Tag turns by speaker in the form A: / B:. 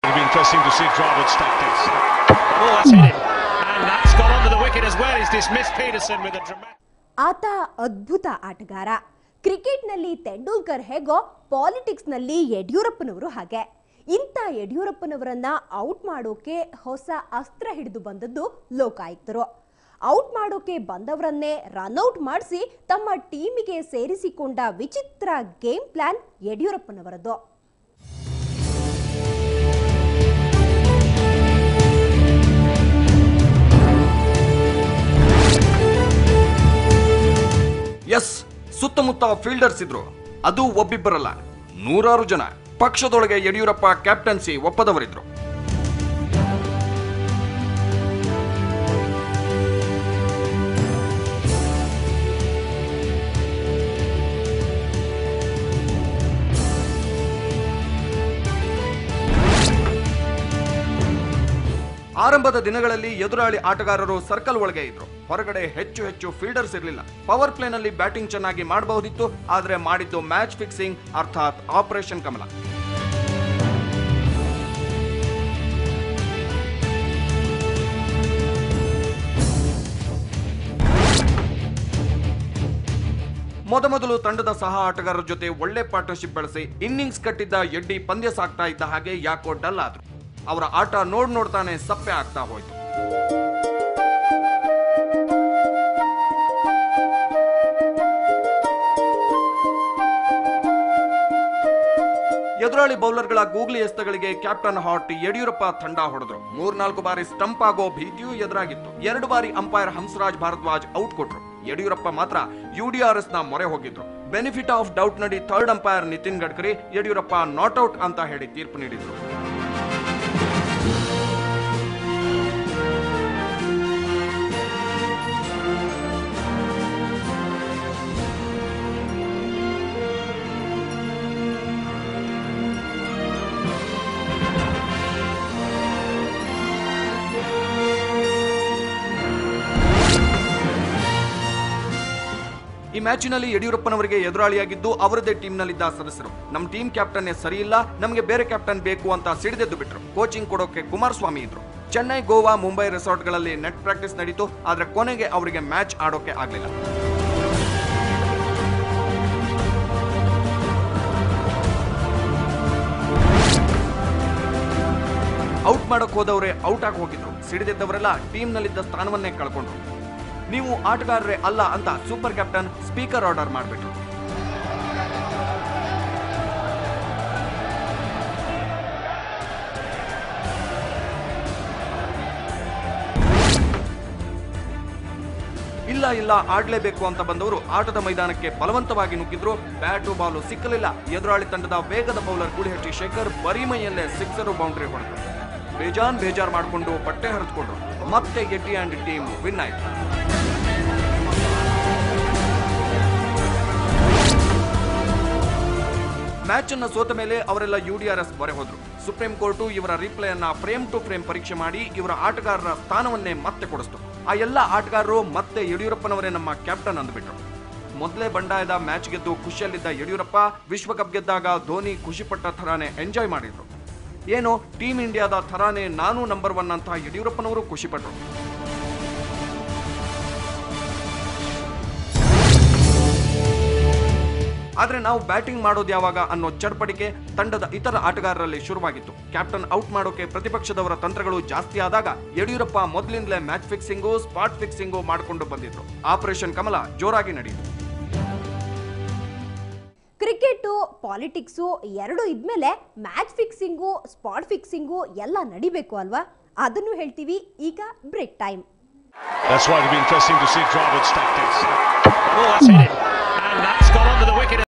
A: It'll be interesting to see Dravid's tactics. Oh, that's hit it. And that's got onto the wicket as well. He's dismissed Peterson with a dramatic...
B: ಆತ ಅದ್ಭುತ ಆಟಗಾರ. ಕ್ರಿಕೆಟ್ನಲ್ಲಿ ತೆಂಡೂಲ್ಕರ್ ಹೇಗೋ ಪಾಲಿಟಿಕ್ಸ್ನಲ್ಲಿ ಯಡಿಯೂರಪ್ಪನವರು ಹಾಗೆ. ಇಂಥ ಯಡಿಯೂರಪ್ಪನವರನ್ನ out ಮಾಡೋಕೆ ಹೊಸ ಅಸ್ತ್ರ ಹಿಡಿದು ಬಂದದ್ದು ಲೋಕಾಯುಕ್ತರು. ಔಟ್ ಮಾಡೋಕೆ ಬಂದವರನ್ನೇ ರನ್ಔಟ್ ಮಾಡಿಸಿ ತಮ್ಮ ಟೀಮಿಗೆ ಸೇರಿಸಿಕೊಂಡ ವಿಚಿತ್ರ ಗೇಮ್ ಪ್ಲಾನ್ ಯಡಿಯೂರಪ್ಪನವರದ್ದು.
C: ಎಸ್, ಸುತ್ತಮುತ್ತ ಫೀಲ್ಡರ್ಸ್ ಇದ್ರು. ಅದು ಒಬ್ಬಿಬ್ಬರಲ್ಲ, ನೂರಾರು ಜನ. ಪಕ್ಷದೊಳಗೆ ಯಡಿಯೂರಪ್ಪ ಕ್ಯಾಪ್ಟನ್ಸಿ ಒಪ್ಪದವರಿದ್ರು. ಆರಂಭದ ದಿನಗಳಲ್ಲಿ ಎದುರಾಳಿ ಆಟಗಾರರು ಸರ್ಕಲ್ ಒಳಗೆ ಇದ್ರು. ಹೊರಗಡೆ ಹೆಚ್ಚು ಫೀಲ್ಡರ್ಸ್ ಇರಲಿಲ್ಲ. ಪವರ್ ಪ್ಲೇನಲ್ಲಿ ಬ್ಯಾಟಿಂಗ್ ಚೆನ್ನಾಗಿ ಮಾಡಬಹುದಿತ್ತು, ಆದರೆ ಮಾಡಿದ್ದು ಮ್ಯಾಚ್ ಫಿಕ್ಸಿಂಗ್, ಅರ್ಥಾತ್ ಆಪರೇಷನ್ ಕಮಲ. ಮೊದಮೊದಲು ತಂಡದ ಸಹ ಆಟಗಾರರ ಜೊತೆ ಒಳ್ಳೆ ಪಾರ್ಟ್ನರ್ಶಿಪ್ ಬೆಳೆಸಿ ಇನ್ನಿಂಗ್ಸ್ ಕಟ್ಟಿದ್ದ ಎಡ್ಡಿ ಪಂದ್ಯ ಸಾಕ್ತಾ ಇದ್ದ ಹಾಗೆ ಯಾಕೋ ಡಲ್ ಆದ್ರು. ಅವರ ಆಟ ನೋಡ್ತಾನೆ ಸಪ್ಪೆ ಆಗ್ತಾ ಹೋಯ್ತು. ಎದುರಾಳಿ ಬೌಲರ್ಗಳ ಗೂಗ್ಲಿ ಎಸ್ತಗಳಿಗೆ ಕ್ಯಾಪ್ಟನ್ ಹಾಟ್ ಯಡಿಯೂರಪ್ಪ ತಂಡ ಹೊಡೆದ್ರು. 3-4 ಬಾರಿ ಸ್ಟಂಪ್ ಆಗೋ ಭೀತಿಯೂ ಎದುರಾಗಿತ್ತು. 2 ಬಾರಿ ಅಂಪೈರ್ ಹಂಸರಾಜ್ ಭಾರದ್ವಾಜ್ ಔಟ್ ಕೊಟ್ರು. ಯಡಿಯೂರಪ್ಪ ಮಾತ್ರ UDRS ನ ಮೊರೆ ಹೋಗಿದ್ರು. ಬೆನಿಫಿಟ್ ಆಫ್ ಡೌಟ್ ನಡಿ third umpire Nitin Gadkari Yediyurappa not out ಅಂತ ಹೇಳಿ ತೀರ್ಪು ನೀಡಿದ್ರು. ಈ ಮ್ಯಾಚಿನಲ್ಲಿ ಯಡಿಯೂರಪ್ಪನವರಿಗೆ ಎದುರಾಳಿಯಾಗಿದ್ದು ಅವರದೇ ಟೀಮ್ನಲ್ಲಿದ್ದ ಸದಸ್ಯರು. ನಮ್ಮ ಟೀಮ್ ಕ್ಯಾಪ್ಟನ್ ಸರಿ ಇಲ್ಲ, ನಮಗೆ ಬೇರೆ ಕ್ಯಾಪ್ಟನ್ ಬೇಕು ಅಂತ ಸಿಡಿದೆದ್ದು ಬಿಟ್ರು. ಕೋಚಿಂಗ್ ಕೊಡೋಕೆ ಕುಮಾರಸ್ವಾಮಿ ಇದ್ರು. ಚೆನ್ನೈ, ಗೋವಾ, ಮುಂಬೈ ರೆಸಾರ್ಟ್ಗಳಲ್ಲಿ ನೆಟ್ ಪ್ರಾಕ್ಟೀಸ್ ನಡೀತು. ಆದ್ರೆ ಕೊನೆಗೆ ಅವರಿಗೆ ಮ್ಯಾಚ್ ಆಡೋಕೆ ಆಗ್ಲಿಲ್ಲ. ಔಟ್ ಮಾಡಕ್ ಹೋದವರೇ ಔಟ್ ಆಗಿ ಹೋಗಿದ್ರು. ಸಿಡಿದೆದ್ದವರೆಲ್ಲ ಟೀಮ್ನಲ್ಲಿದ್ದ ಸ್ಥಾನವನ್ನೇ ಕಳ್ಕೊಂಡ್ರು. ನೀವು ಆಟಗಾರರೇ ಅಲ್ಲ ಅಂತ ಸೂಪರ್ ಕ್ಯಾಪ್ಟನ್ ಸ್ಪೀಕರ್ ಆರ್ಡರ್ ಮಾಡಿಬಿಟ್ರು. ಇಲ್ಲ ಆಡ್ಲೇಬೇಕು ಅಂತ ಬಂದವರು ಆಟದ ಮೈದಾನಕ್ಕೆ ಬಲವಂತವಾಗಿ ನುಗ್ಗಿದ್ರು. ಬ್ಯಾಟು ಬಾಲು ಸಿಕ್ಕಲಿಲ್ಲ. ಎದುರಾಳಿ ತಂಡದ ವೇಗದ ಬೌಲರ್ ಗುಳಿಹಟ್ಟಿ ಶೇಖರ್ ಬರೀ ಮೈಯಲ್ಲೇ ಸಿಕ್ಸರ್ ಬೌಂಡ್ರಿ ಹೊಡೆದ್ರು. ಬೇಜಾರ್ ಮಾಡಿಕೊಂಡು ಬಟ್ಟೆ ಹರಿದುಕೊಂಡ್ರು. ಮತ್ತೆ ಎಡ್ಡಿ ಅಂಡ್ ಟೀಮ್ ವಿನ್ ಆಯ್ತು. ಮ್ಯಾಚ್ ಅನ್ನ ಸೋತ ಮೇಲೆ ಅವರೆಲ್ಲ UDRS ಮೊರೆ ಹೋದ್ರು. ಸುಪ್ರೀಂ ಕೋರ್ಟು ಇವರ ರಿಪ್ಲೈ ಅನ್ನ ಫ್ರೇಮ್ ಟು ಫ್ರೇಮ್ ಪರೀಕ್ಷೆ ಮಾಡಿ ಇವರ ಆಟಗಾರರ ಸ್ಥಾನವನ್ನೇ ಮತ್ತೆ ಕೊಡಿಸ್ತು. ಆ ಎಲ್ಲ ಆಟಗಾರರು ಮತ್ತೆ ಯಡಿಯೂರಪ್ಪನವರೇ ನಮ್ಮ ಕ್ಯಾಪ್ಟನ್ ಅಂದ್ಬಿಟ್ರು. ಮೊದಲೇ ಬಂಡಾಯದ ಮ್ಯಾಚ್ ಗೆದ್ದು ಖುಷಿಯಲ್ಲಿದ್ದ ಯಡಿಯೂರಪ್ಪ ವಿಶ್ವಕಪ್ ಗೆದ್ದಾಗ ಧೋನಿ ಖುಷಿಪಟ್ಟ ಥರಾನೇ ಎಂಜಾಯ್ ಮಾಡಿದ್ರು. ಏನೋ ಟೀಮ್ ಇಂಡಿಯಾದ ಥರಾನೇ ನಾನು ನಂಬರ್ 1 ಅಂತ ಯಡಿಯೂರಪ್ಪನವರು ಖುಷಿಪಟ್ರು. ಆದ್ರೆ ನಾವು ಬ್ಯಾಟಿಂಗ್ ಮಾಡೋದು ಯಾವಾಗ ಅನ್ನೋ ಚಡ್ಪಡಿಕೆ ತಂಡದ ಇತರ ಆಟಗಾರರಲ್ಲಿ ಶುರುವಾಗಿತ್ತು. ಕ್ಯಾಪ್ಟನ್ ಔಟ್ ಮಾಡೋಕೆ ಪ್ರತಿಪಕ್ಷದವರ ತಂತ್ರಗಳು ಜಾಸ್ತಿ ಆದಾಗ ಯಡಿಯೂರಪ್ಪ ಮೊದಲಿಂದಲೇ ಮ್ಯಾಚ್ ಫಿಕ್ಸಿಂಗು, ಸ್ಪಾಟ್ ಫಿಕ್ಸಿಂಗು ಮಾಡಿಕೊಂಡು ಬಂದಿದ್ರು. ಆಪರೇಷನ್ ಕಮಲ ಜೋರಾಗಿ ನಡೆಯಿತು.
B: ಕ್ರಿಕೆಟು, ಪಾಲಿಟಿಕ್ಸು ಎರಡು ಇದ್ಮೇಲೆ ಮ್ಯಾಚ್ ಫಿಕ್ಸಿಂಗು, ಸ್ಪಾಟ್ ಫಿಕ್ಸಿಂಗು ಎಲ್ಲ ನಡಿಬೇಕು ಅಲ್ವಾ? ಅದನ್ನು ಹೇಳ್ತೀವಿ ಈಗ break time.
A: That's why it'll be interesting to see Dravid's tactics. Oh, that's hit it. And that's got onto the wicket.